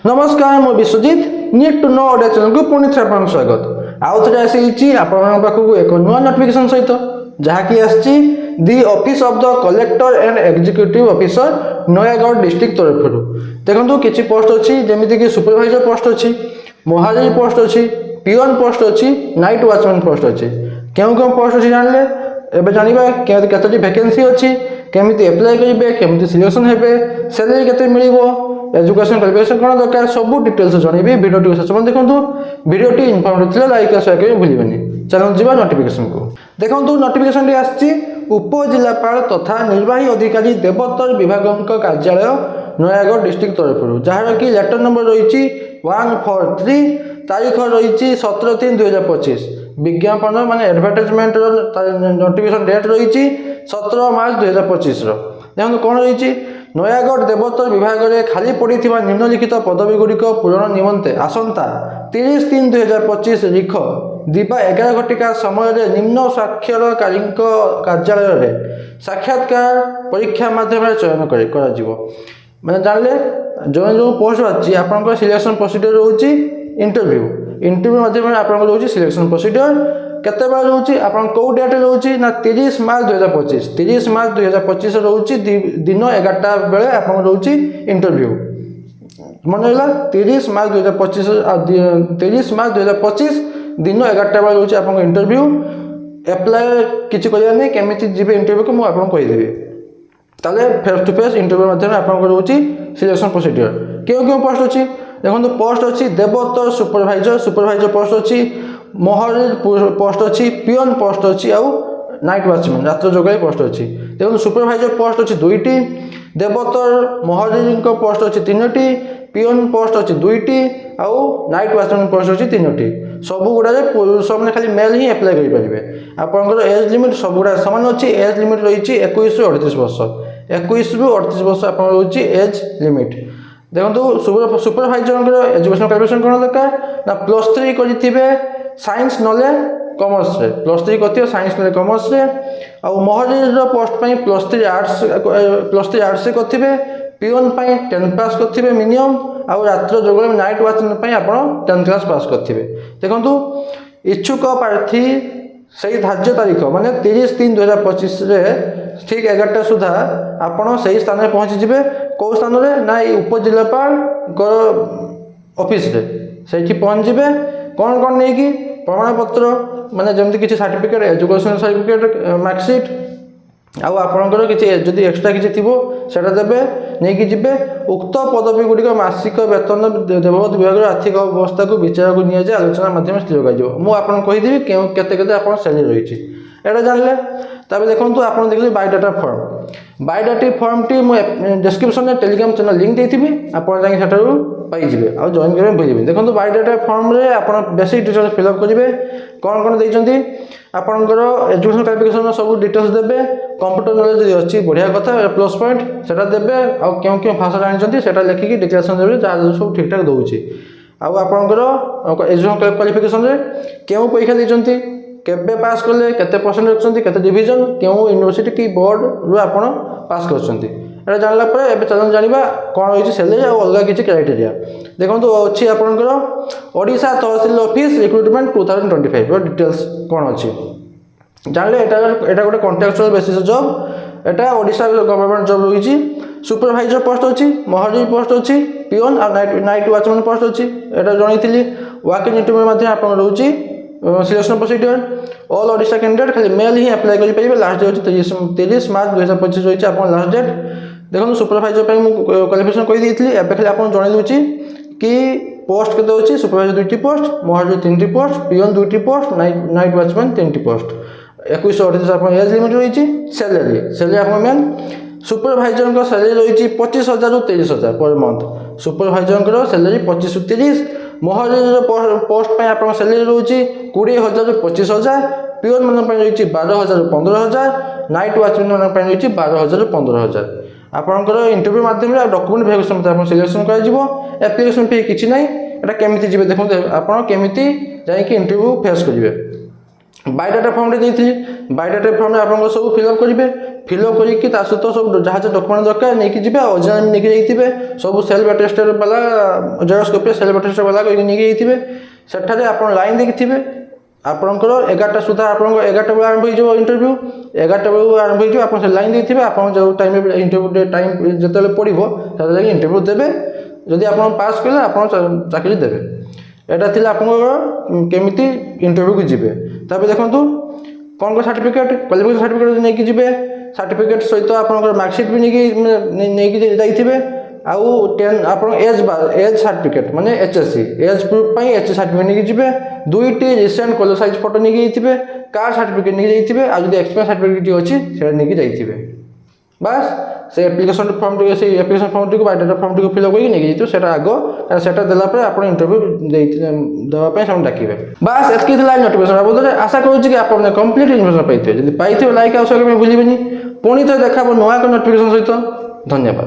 नमस्कार मो Vishwajit need to know audio channel को पुणी थे आपन स्वागत आउ थे आसी आपन पाखु एक नुआ नोटिफिकेशन सहित जहाँकि आसी the office of the collector and executive officer Nayagarh district तरफ देखो किसी पोस्ट अच्छी जमीती कि सुपरवाइजर पोस्ट अच्छी महाजन पोस्ट अच्छी पियन पोस्ट अच्छी नाइट वॉचमैन पोस्ट अच्छी क्यों क्यों पोस्ट अच्छी जानले एबे जानिबा केतोटी वैकेंसी अच्छी केमिति अप्लाई करिवे केमिति सिलेक्शन हेबे सैलरी केते मिलिबो एजुकेशन क्वालिफिकेशन कौन दरकार सब डिटेल्स जनइबी भिडियो शेष पर्यंत देखो भिडियोटी इनफॉर्मेटिव थिले लाइक और शेयर करिवे भूलिबेनी चलो जीवा नोटिफिकेशन को देखो नोटिफिकेशन आसी उपजिलापाल तथा निर्वाही अधिकारी देवोत्तर विभाग कार्यालय नयागढ़ डिस्ट्रिक्ट तरफ जार कि लेटर नंबर रही 143 तारीख रही 17/3/2025 विज्ञापन माने एडवर्टाइजमेंट नोटिफिकेशन डेट रही 17 मार्च 2025 देखो कौन रही नयागढ़ देवोत्तर विभाग में खाली पड़ी निम्नलिखित पदवी गुड़िक पूरण निमंते आसंता 30/3/2025 लिख दिबा 11 घटिका समय निम्न साक्षरकारी कार्यालय में साक्षात्कार परीक्षा माध्यम चयन मैंने जानले जो जो पोस्ट अच्छी आप सिलेक्शन प्रोसीजर रोचे इंटरव्यू माध्यम आपको रोचे सिलेक्शन प्रोसीजर केते बार रोचे आपन को डेट रोचे ना 30 मार्च 2025 रोचे दिन 11टा बेले आपन रोचे इंटरव्यू मन रहा 30 मार्च 2025 दिन 11टा बेले रोचे आपन इंटरव्यू अप्लाई किछि करिया नै केमिति जिबे इंटरव्यू को मु आपन कहि देबी ताले फेस टू फेस इंटरव्यू माध्यम आपन रोचे सिलेक्शन प्रोसीजर क्यों पोस्ट अच्छी देखो पोस्ट अच्छी देवोत्तर सुपरवाइजर पोस्ट अच्छी महाजन पोस्ट अच्छी पियन पोस्ट अच्छी आउ नाइट वॉचमैन रात्र जोगाई पोस्ट अच्छी देखो सुपरवाइजर पोस्ट अच्छी 2टी देवोत्तर महाजन पोस्ट अच्छी 3टी पियन पोस्ट अच्छी 2टी आउ नाइट वॉचमैन पोस्ट अच्छी 3टी सब गुड़ा पुरुष मैंने खाली मेल ही अप्लाई करेंगे आपंकर एज लिमिट सब गुड़ा सामान अच्छी एज लिमिट रही 21 ରୁ 38 वर्ष 21 ରୁ 38 वर्ष आप रोचे एज लिमिट देखो सुपरवाइजर एजुकेशन क्वालिफिकेशन कौन दरकार ना +3 करेंगे साइंस नले कॉमर्स रे +3 करथियो साइंस नले कॉमर्स रे आ महाजन पोस्ट पई +3 आर्ट्स से करथिबे पियन पई 10 पास करथिबे मिनिमम आ रात्र जोगले नाइट वॉचमैन पई आपण 10 क्लास पास करथिबे देखंतु इच्छुक प्रार्थी सही धार्य तारीख माने 30/3/2025 रे ठीक 11टा सुधा आपण सही स्थान में पहुंची जिवे को स्थान रे ना उपजिलापाल ऑफिस रे सही पहुंच जिवे कौन कौन नहीं कि प्रमाण पत्र माने जमती किसी सर्टिफिकेट एजुकेशन सर्टिफिकेट मार्कशीट आउ आपणकर किसी जदि एक्स्ट्रा किसी थी सेटा देवे नहीं कि जिबे उक्त पदवी गुड़िक मासिक वेतन देवोत्तर विभाग आर्थिक अवस्था को विचार को नि आलोचना माध्यम स्थिर कर मुझे कहीदेवी केते आप सैलरी रही एटा जानले तबे देखो आप देखिए biodata form biodata form T मुझे डिस्क्रिप्शन में टेलीग्राम चैनल लिंक देती आपड़ जाकर पाइबे आ जॉइन करेंगे भूलिए देखो बायोडाटा फॉर्म रे आप बेसिक डिटेल्स फिलअप करेंगे कौन कौन देते आपंकर एजुकेशन क्वालिफिकेशन सब डिटेल्स देवे कंप्यूटर नॉलेज अच्छी बढ़िया कथा प्लस पॉइंट सेटा देवे आ क्यों क्यों भाषा जानते हैं लिखिकी डिक्लेरेशन देवे जहाँ सब ठीक ठाक दूसरी आपंकर एजुकेशन क्वालिफिकेशन क्यों परीक्षा देते केबे पास कले केते परसेंट रखछंती केते डिवीजन क्यों यूनिवर्सिटी की बोर्ड रु आपण पास करछंती एटा जानला पर एबे चलन जानिबा कोन होइछि सैलरी आ अलग किछि क्राइटेरिया देखंतु अछि आपनकर ओडिशा तहसील ऑफिस रिक्रूटमेंट 2025 रो डिटेल्स कोन अछि जानले एटा गोटे कॉन्ट्रैक्चुअल बेसिस जॉब एटा ओडिशा गवर्नमेंट जॉब रहिछि सुपरवाइजर पोस्ट अछि महाजन पोस्ट अछि पियन आ नाइट वॉचमैन पोस्ट अछि एटा जणैथिली वॉक इन इंटरव्यू माध्यम आपण रहउछि selection procedure all Odisha candidate खाली मेल ही अप्लाई कर पारे लास्ट डेट 30 मार्च 2025 रही है लास्ट डेट देखो सुपरवाइजर क्वालिफिकेशन कही एवं खाली आप जन दूसरी कि पोस्ट के सुपरवाइजर 2टी पोस्ट महाजन 3टी पोस्ट पियन 2टी पोस्ट नाइट वॉचमैन 3टी पोस्ट 21 ରୁ 38 आप एज लिमिट रही सैलरी आप मेन सुपरवाइजर सैलरी रही 25,000 ରୁ 30,000 पर मंथ सुपरवाइजर सैलरी 25 ରୁ 30 महाजन पोस्ट पे आप सैलरी रोचे 20,000 ରୁ 25,000 पियन मान रही 12,000 ରୁ 15,000 नाइट वॉचमैन मान रही 12,000 ରୁ 15,000 आपंकर इंटरव्यू माध्यम डॉक्यूमेंट वेरिफिकेशन सिलेक्शन कर एप्लिकेशन फी किसी ना एटा केमिति जिबे देखो आपन केमिति जाइए इंटरव्यू फेस करेंगे बायोडाटा फॉर्म देती बायोडाटा फॉर्म में आप सब फिलअप करेंगे ଫିଲ୍ଅପ୍ କରିକି ତା ସହିତ ସବୁ ଯାହା ଯାହା ଡକ୍ୟୁମେଣ୍ଟ ଦରକାର ନେଇକି ଯିବେ, ଅରିଜିନାଲ ନେଇକି ଯାଇଥିବେ, ସବୁ ସେଲ୍ଫ ଆଟେଷ୍ଟେଡ୍ ବାଲା ଜେରକ୍ସ କପି ସେଲ୍ଫ ଆଟେଷ୍ଟେଡ୍ ବାଲା କରିକି ନେଇକି ଯାଇଥିବେ। ସେଠାରେ ଆପଣ ଲାଇନ୍ ଦେଇକି ଥିବେ। ଆପଣଙ୍କର 11ଟା ସୁଦ୍ଧା ଆପଣଙ୍କ 11ଟା ବେଳେ ଆରମ୍ଭ ହେଇଯିବ ଇଣ୍ଟରଭ୍ୟୁ। 11ଟା ବେଳକୁ ଆରମ୍ଭ ହେଇଯିବ, ଆପଣ ସେ ଲାଇନ୍ ଦେଇଥିବେ। ଆପଣ ଯେଉଁ ଟାଇମ୍ରେ ଇଣ୍ଟରଭ୍ୟୁ ଟାଇମ୍ ଯେତେବେଳେ ପଡ଼ିବ ସେତେବେଳେ ଯାଇକି ଇଣ୍ଟରଭ୍ୟୁ ଦେବେ। ଯଦି ଆପଣ ପାସ୍ କଲେ ଆପଣ ଚାକିରି ଦେବେ। এটা ଥିଲା ଆପଣଙ୍କର କେମିତି ଇଣ୍ଟରଭ୍ୟୁକୁ ଯିବେ। ତାପରେ ଦେଖନ୍ତୁ କ'ଣ କ'ଣ ସାର୍ଟିଫିକେଟ୍, କ୍ୱାଲିଫିକେସନ୍ ସାର୍ଟିଫିକେଟ୍ ନେଇକି ଯିବେ। ସାର୍ଟିଫିକେଟ୍ ସହିତ ଆପଣଙ୍କର ମାର୍କସିଟ୍ ବି ନେଇକି ଯାଇଥିବେ। ଆଉ ଆପଣ ଏଜ୍ ସାର୍ଟିଫିକେଟ୍ ମାନେ HSC ଏଜ୍ ପ୍ରୁଫ୍ ପାଇଁ HSC ସାର୍ଟିଫିକେଟ୍ ନେଇକି ଯିବେ। 2ଟି ରିସେଣ୍ଟ କଲର୍ ସାଇଜ୍ ଫଟୋ ନେଇକି ଯାଇଥିବେ। କାଷ୍ଟ ସାର୍ଟିଫିକେଟ୍ ନେଇକି ଯାଇଥିବେ। ଆଉ ଯଦି ଏକ୍ସପିରିଏନ୍ସ ସାର୍ଟିଫିକେଟ୍ ଅଛି ସେଇଟା ନେଇକି ଯାଇଥିବେ। ବାସ୍ ସେ ଆପ୍ଲିକେସନ୍ ଫର୍ମଟିକୁ ସେଇ ଆପ୍ଲିକେସନ୍ ଫର୍ମଟିକୁ ବାୟୋଡାଟା ଫର୍ମଟିକୁ ଫିଲ୍ଅପ୍ କରିକି ନେଇକି ଯାଇଥିବେ। ସେଇଟା ଆଗ, ସେଇଟା ଦେଲା ପରେ ଆପଣ ଇଣ୍ଟରଭ୍ୟୁ ଦେବା ପାଇଁ ସେମାନେ ଡାକିବେ। ବାସ୍ ଏତିକି ଥିଲା ନୋଟିଫିକେସନ୍ ବାବଦରେ। ଆଶା କରୁଛି କି ଆପଣ କମ୍ପ୍ଲିଟ୍ ଇନଫର୍ମେସନ୍ ପାଇଥିବେ। ଯଦି ପାଇଥିବେ ଲାଇକ୍ ଆଉ ସେୟାର କରିବାକୁ ଭୁଲିବେନି। ପୁଣି ଥରେ ଦେଖା ହେବ ନୂଆ ଏକ ନୋଟିଫିକେସନ୍ ସହିତ। ଧନ୍ୟବାଦ।